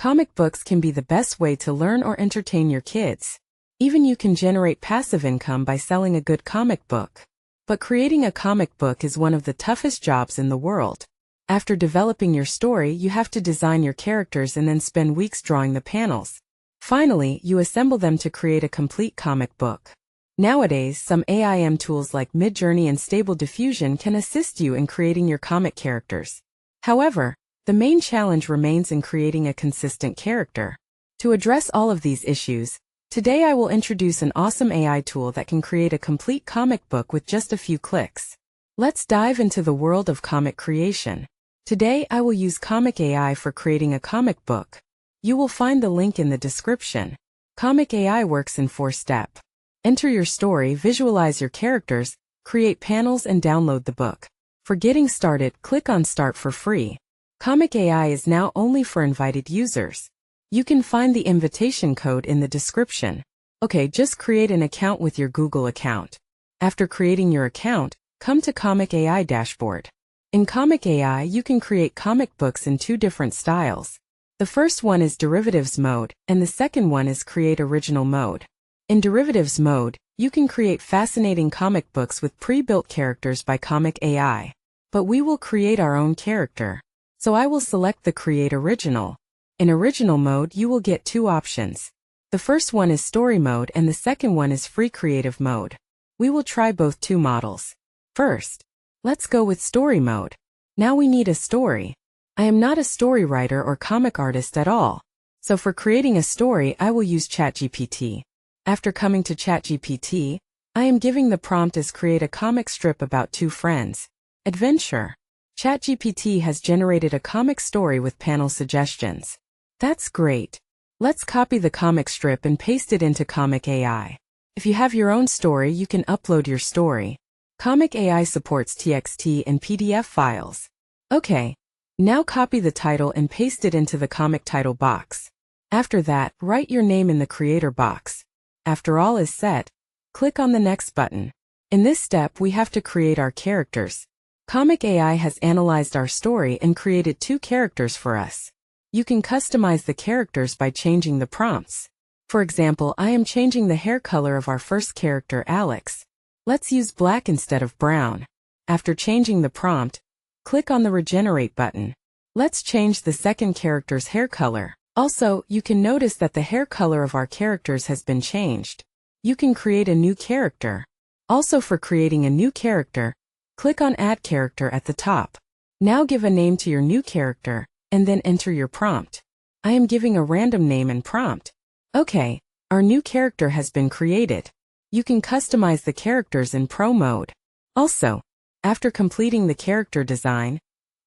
Comic books can be the best way to learn or entertain your kids. Even you can generate passive income by selling a good comic book. But creating a comic book is one of the toughest jobs in the world. After developing your story, you have to design your characters and then spend weeks drawing the panels. Finally, you assemble them to create a complete comic book. Nowadays, some AIM tools like Midjourney and Stable Diffusion can assist you in creating your comic characters. However, the main challenge remains in creating a consistent character. To address all of these issues, today I will introduce an awesome AI tool that can create a complete comic book with just a few clicks. Let's dive into the world of comic creation. Today I will use comicai for creating a comic book. You will find the link in the description. Comicai works in 4 steps. Enter your story, visualize your characters, create panels and download the book. For getting started, click on Start for free. Comicai is now only for invited users. You can find the invitation code in the description. Okay, just create an account with your Google account. After creating your account, come to comicai dashboard. In comicai, you can create comic books in 2 different styles. The first one is derivatives mode, and the second one is create original mode. In derivatives mode, you can create fascinating comic books with pre-built characters by comicai. But we will create our own character. So I will select the Create Original. In original mode, you will get 2 options. The first one is story mode and the second one is free creative mode. We will try both 2 models. First, let's go with story mode. Now we need a story. I am not a story writer or comic artist at all. So for creating a story, I will use ChatGPT. After coming to ChatGPT, I am giving the prompt as create a comic strip about 2 friends. Adventure. ChatGPT has generated a comic story with panel suggestions. That's great. Let's copy the comic strip and paste it into comicai. If you have your own story, you can upload your story. Comicai supports TXT and PDF files. Okay. Now copy the title and paste it into the comic title box. After that, write your name in the creator box. After all is set, click on the next button. In this step, we have to create our characters. Comicai has analyzed our story and created 2 characters for us. You can customize the characters by changing the prompts. For example, I am changing the hair color of our first character, Alex. Let's use black instead of brown. After changing the prompt, click on the Regenerate button. Let's change the second character's hair color. Also, you can notice that the hair color of our characters has been changed. You can create a new character. Also, for creating a new character, click on Add Character at the top. Now give a name to your new character, and then enter your prompt. I am giving a random name and prompt. Okay, our new character has been created. You can customize the characters in Pro mode. Also, after completing the character design,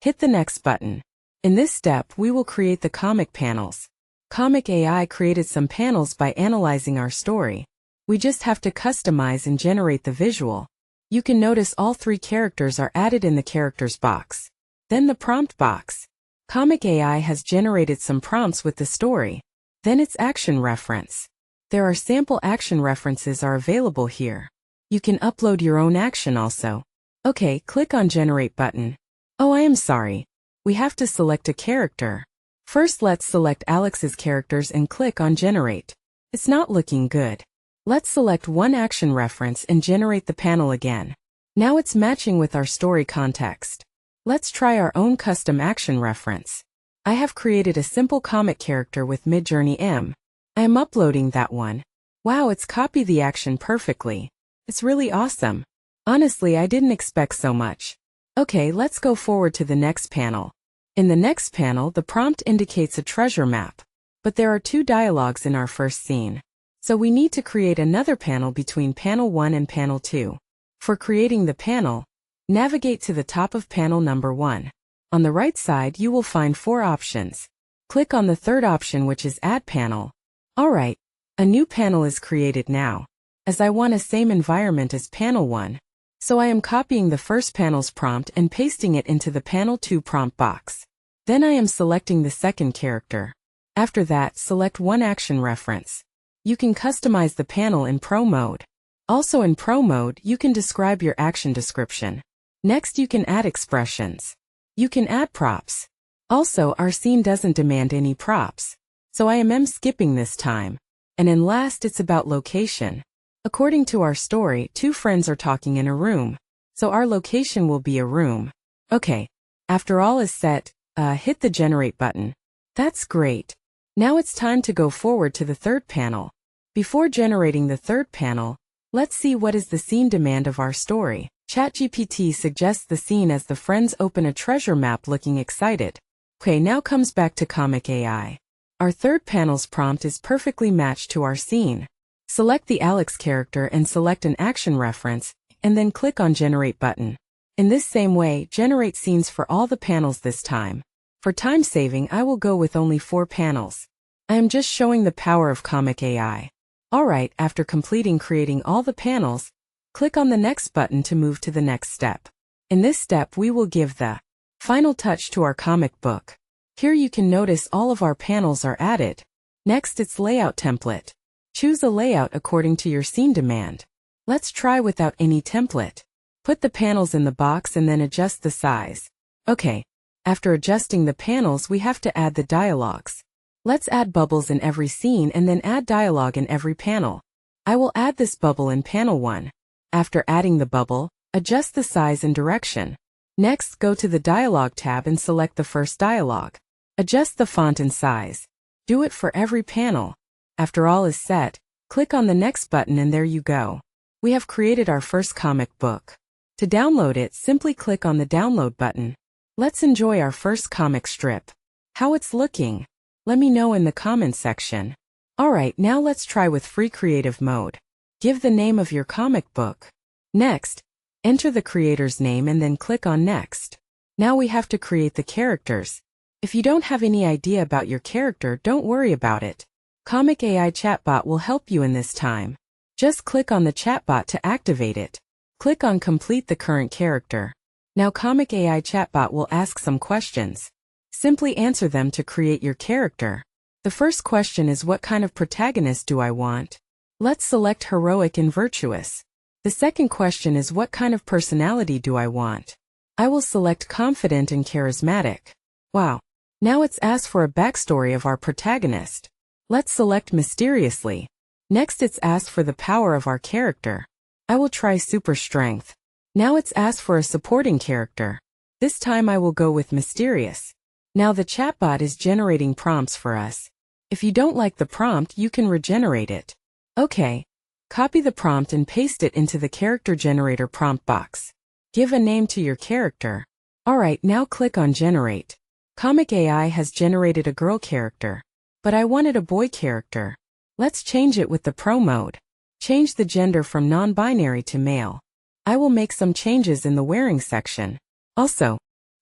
hit the Next button. In this step, we will create the comic panels. Comicai created some panels by analyzing our story. We just have to customize and generate the visual. You can notice all 3 characters are added in the characters box. Then the prompt box. Comicai has generated some prompts with the story. Then its action reference. There are sample action references are available here. You can upload your own action also. Okay, click on Generate button. Oh, I am sorry. We have to select a character. First, let's select Alex's characters and click on Generate. It's not looking good. Let's select one action reference and generate the panel again. Now it's matching with our story context. Let's try our own custom action reference. I have created a simple comic character with Midjourney M. I am uploading that one. Wow, it's copied the action perfectly. It's really awesome. Honestly, I didn't expect so much. Okay, let's go forward to the next panel. In the next panel, the prompt indicates a treasure map. But there are 2 dialogues in our first scene. So we need to create another panel between panel 1 and panel 2. For creating the panel, navigate to the top of panel number 1. On the right side, you will find 4 options. Click on the third option, which is Add Panel. Alright, a new panel is created now. As I want a same environment as panel 1. So I am copying the first panel's prompt and pasting it into the panel 2 prompt box. Then I am selecting the second character. After that, select one action reference. You can customize the panel in Pro mode. Also in Pro mode, you can describe your action description. Next, you can add expressions. You can add props. Also, our scene doesn't demand any props. so I am skipping this time. And in last, it's about location. According to our story, two friends are talking in a room, so our location will be a room. Okay, after all is set, hit the generate button. That's great. Now it's time to go forward to the third panel. Before generating the third panel, let's see what is the scene demand of our story. ChatGPT suggests the scene as the friends open a treasure map looking excited. Okay, now comes back to comicai. Our third panel's prompt is perfectly matched to our scene. Select the Alex character and select an action reference, and then click on Generate button. In this same way, generate scenes for all the panels this time. For time saving, I will go with only 4 panels. I am just showing the power of comicai. Alright, after completing creating all the panels, click on the next button to move to the next step. In this step, we will give the final touch to our comic book. Here you can notice all of our panels are added. Next, it's layout template. Choose a layout according to your scene demand. Let's try without any template. Put the panels in the box and then adjust the size. Okay, after adjusting the panels, we have to add the dialogues. Let's add bubbles in every scene and then add dialogue in every panel. I will add this bubble in panel 1. After adding the bubble, adjust the size and direction. Next, go to the dialogue tab and select the first dialogue. Adjust the font and size. Do it for every panel. After all is set, click on the next button and there you go. We have created our first comic book. To download it, simply click on the download button. Let's enjoy our first comic strip. How it's looking? Let me know in the comments section. Alright, now let's try with free creative mode. Give the name of your comic book. Next, enter the creator's name and then click on next. Now we have to create the characters. If you don't have any idea about your character, don't worry about it. comicai chatbot will help you in this time. Just click on the chatbot to activate it. Click on complete the current character. Now comicai chatbot will ask some questions. Simply answer them to create your character. The first question is what kind of protagonist do I want? Let's select heroic and virtuous. The second question is what kind of personality do I want? I will select confident and charismatic. Wow. Now it's asked for a backstory of our protagonist. Let's select mysteriously. Next it's asked for the power of our character. I will try super strength. Now it's asked for a supporting character. This time I will go with mysterious. Now the chatbot is generating prompts for us. If you don't like the prompt, you can regenerate it. Okay. Copy the prompt and paste it into the character generator prompt box. Give a name to your character. Alright, now click on generate. comicai has generated a girl character. But I wanted a boy character. Let's change it with the pro mode. Change the gender from non-binary to male. I will make some changes in the wearing section. Also,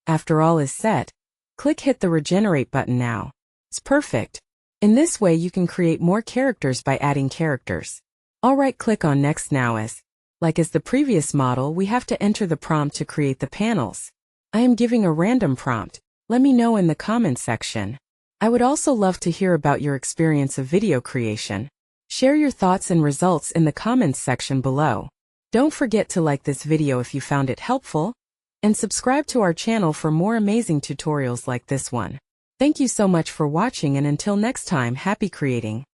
after all is set, hit the regenerate button now. It's perfect. In this way you can create more characters by adding characters. Alright, click on next now. As the previous model, we have to enter the prompt to create the panels. I am giving a random prompt. Let me know in the comments section. I would also love to hear about your experience of video creation. Share your thoughts and results in the comments section below. Don't forget to like this video if you found it helpful, and subscribe to our channel for more amazing tutorials like this one. Thank you so much for watching, and until next time, happy creating.